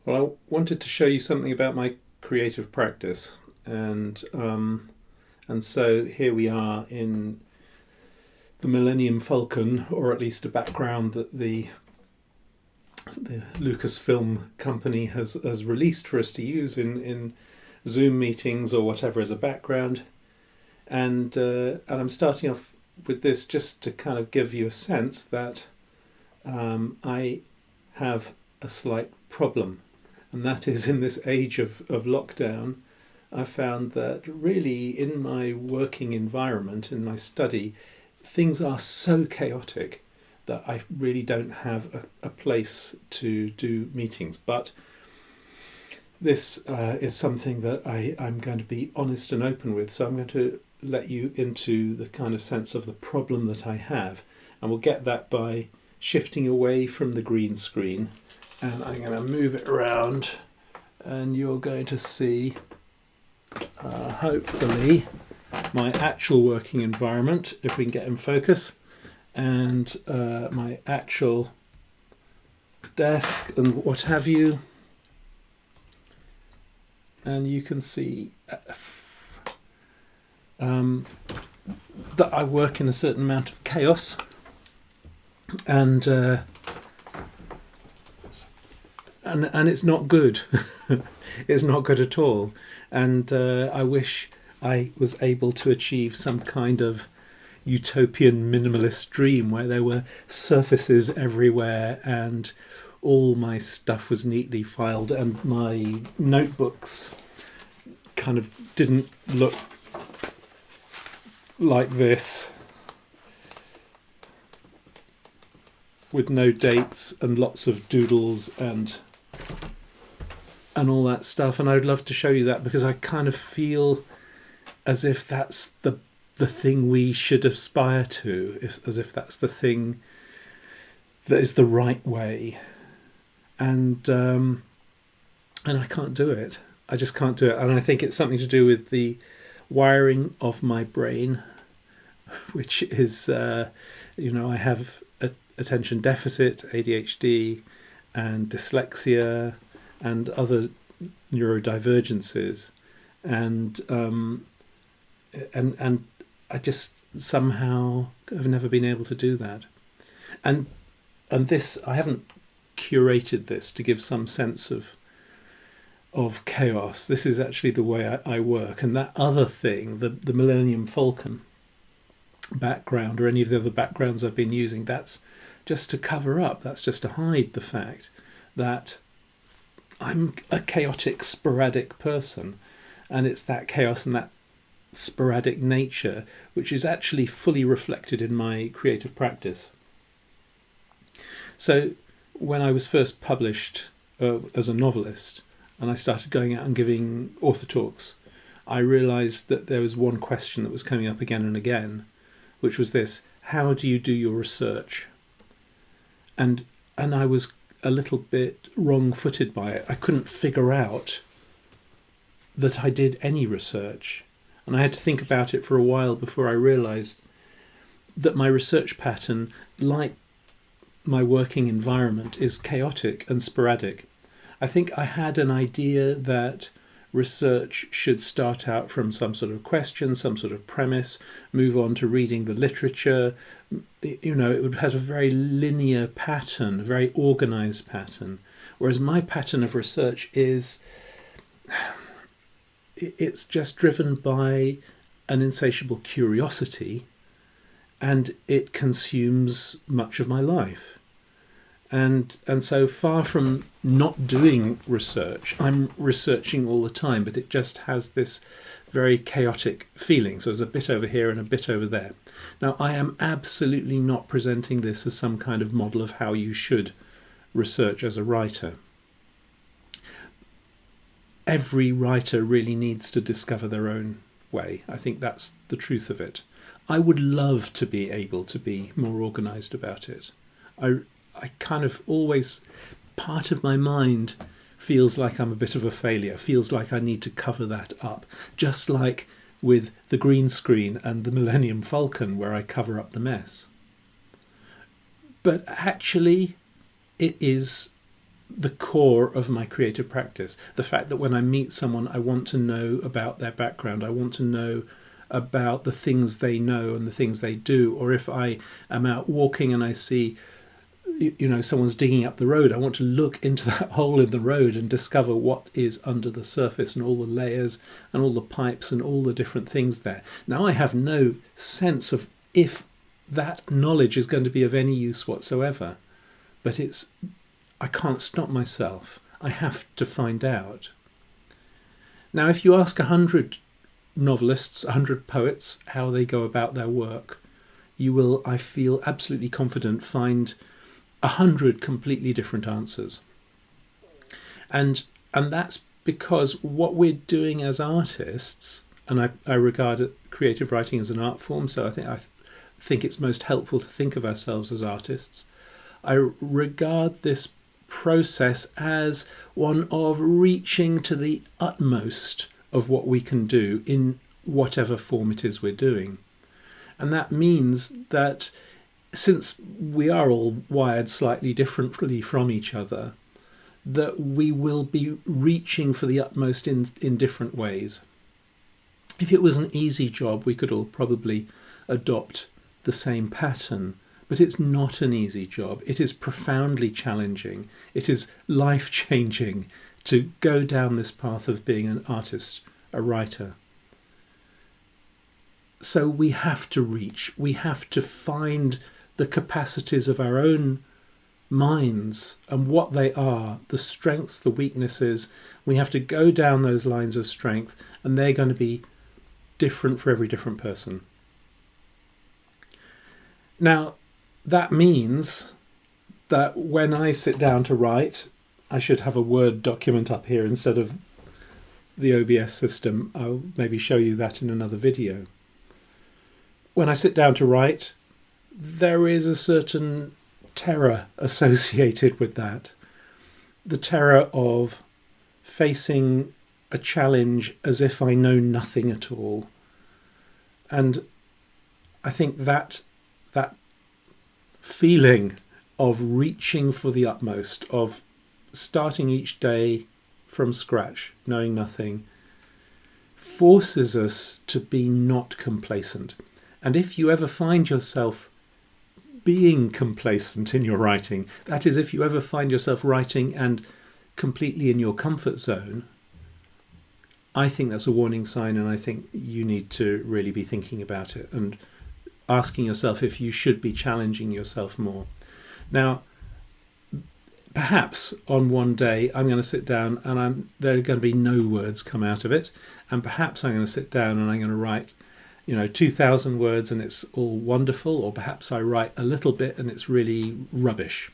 Well, I wanted to show you something about my creative practice, and so here we are in the Millennium Falcon, or at least a background that the Lucasfilm company has released for us to use in Zoom meetings or whatever as a background, and I'm starting off with this just to kind of give you a sense that I have a slight problem, and that is in this age of lockdown. I found that really in my working environment, in my study, things are so chaotic that I really don't have a place to do meetings. But this is something that I'm going to be honest and open with. So I'm going to let you into the kind of sense of the problem that I have. And we'll get that by shifting away from the green screen. And I'm going to move it around. And you're going to see, hopefully, my actual working environment, if we can get in focus, and my actual desk and what have you. And you can see that I work in a certain amount of chaos, and it's not good. It's not good at all. And I wish I was able to achieve some kind of utopian minimalist dream where there were surfaces everywhere and all my stuff was neatly filed and my notebooks kind of didn't look like this, with no dates and lots of doodles and all that stuff. And I'd love to show you that, because I kind of feel as if that's the thing we should aspire to, as if that's the thing that is the right way. And I can't do it. I just can't do it. And I think it's something to do with the wiring of my brain, which is, I have attention deficit, ADHD, and dyslexia, and other neurodivergences, and I just somehow have never been able to do that. And this, I haven't curated this to give some sense of chaos. This is actually the way I work. And that other thing, the Millennium Falcon background, or any of the other backgrounds I've been using, that's just to cover up, that's just to hide the fact that I'm a chaotic, sporadic person. And it's that chaos and that sporadic nature which is actually fully reflected in my creative practice. So when I was first published as a novelist, and I started going out and giving author talks, I realised that there was one question that was coming up again and again, which was this: how do you do your research? And I was a little bit wrong-footed by it. I couldn't figure out that I did any research, and I had to think about it for a while before I realised that my research pattern, like my working environment, is chaotic and sporadic. I think I had an idea that research should start out from some sort of question, some sort of premise, move on to reading the literature. It would have a very linear pattern, a very organised pattern. Whereas my pattern of research is, it's just driven by an insatiable curiosity, and it consumes much of my life. And so far from not doing research, I'm researching all the time, but it just has this very chaotic feeling. So there's a bit over here and a bit over there. Now, I am absolutely not presenting this as some kind of model of how you should research as a writer. Every writer really needs to discover their own way. I think that's the truth of it. I would love to be able to be more organised about it. I kind of always, part of my mind feels like I'm a bit of a failure, feels like I need to cover that up, just like with the green screen and the Millennium Falcon, where I cover up the mess. But actually, it is the core of my creative practice. The fact that when I meet someone, I want to know about their background. I want to know about the things they know and the things they do. Or if I am out walking and I see, someone's digging up the road, I want to look into that hole in the road and discover what is under the surface and all the layers and all the pipes and all the different things there. Now, I have no sense of if that knowledge is going to be of any use whatsoever, but I can't stop myself. I have to find out. Now, if you ask 100 novelists, 100 poets, how they go about their work, you will, I feel absolutely confident, find 100 completely different answers. And that's because what we're doing as artists, and I regard creative writing as an art form, so I think it's most helpful to think of ourselves as artists. I regard this process as one of reaching to the utmost of what we can do in whatever form it is we're doing. And that means that since we are all wired slightly differently from each other, that we will be reaching for the utmost in different ways. If it was an easy job, we could all probably adopt the same pattern, but it's not an easy job. It is profoundly challenging. It is life-changing to go down this path of being an artist, a writer. So we have to reach, we have to find the capacities of our own minds and what they are, the strengths, the weaknesses. We have to go down those lines of strength, and they're going to be different for every different person. Now, that means that when I sit down to write, I should have a Word document up here instead of the OBS system. I'll maybe show you that in another video. When I sit down to write, there is a certain terror associated with that. The terror of facing a challenge as if I know nothing at all. And I think that feeling of reaching for the utmost, of starting each day from scratch, knowing nothing, forces us to be not complacent. And if you ever find yourself being complacent in your writing, that is, if you ever find yourself writing and completely in your comfort zone, I think that's a warning sign, and I think you need to really be thinking about it and asking yourself if you should be challenging yourself more. Now, perhaps on one day I'm going to sit down and there are going to be no words come out of it, and perhaps I'm going to sit down and I'm going to write 2,000 words and it's all wonderful, or perhaps I write a little bit and it's really rubbish.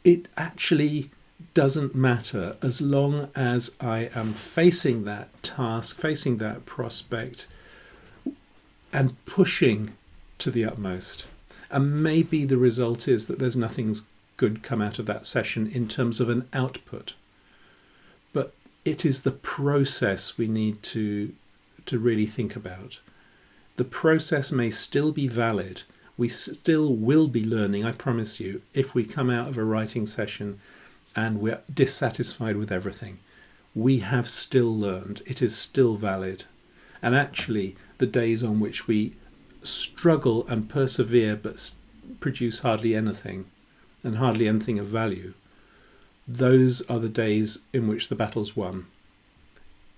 It actually doesn't matter as long as I am facing that task, facing that prospect, and pushing to the utmost. And maybe the result is that there's nothing good come out of that session in terms of an output. But it is the process we need to really think about. The process may still be valid. We still will be learning, I promise you, if we come out of a writing session and we're dissatisfied with everything. We have still learned. It is still valid. And actually, the days on which we struggle and persevere but produce hardly anything, and hardly anything of value, those are the days in which the battle's won.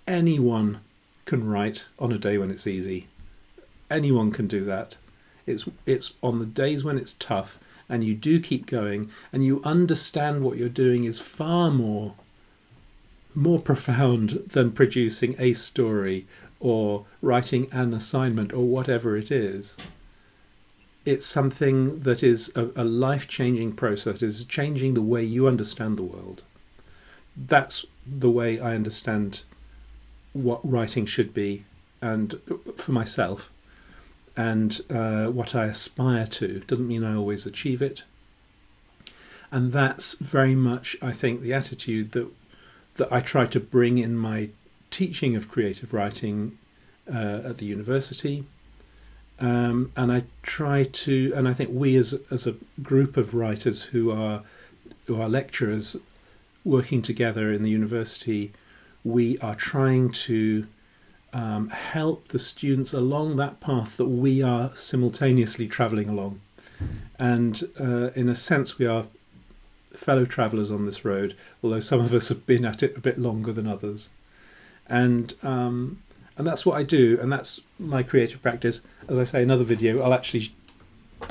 Anyone can write on a day when it's easy. Anyone can do that. It's on the days when it's tough and you do keep going and you understand what you're doing is far more profound than producing a story or writing an assignment or whatever it is. It's something that is a life-changing process. It is changing the way you understand the world. That's the way I understand what writing should be, and for myself, and what I aspire to. Doesn't mean I always achieve it. And that's very much, I think, the attitude that I try to bring in my teaching of creative writing at the university. And I try to, and I think we as a group of writers who are lecturers working together in the university, we are trying to help the students along that path that we are simultaneously travelling along. And in a sense, we are fellow travellers on this road, although some of us have been at it a bit longer than others. And that's what I do, and that's my creative practice. As I say, another video, I'll actually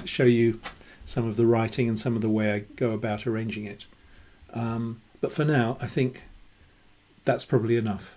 show you some of the writing and some of the way I go about arranging it. But for now, I think that's probably enough.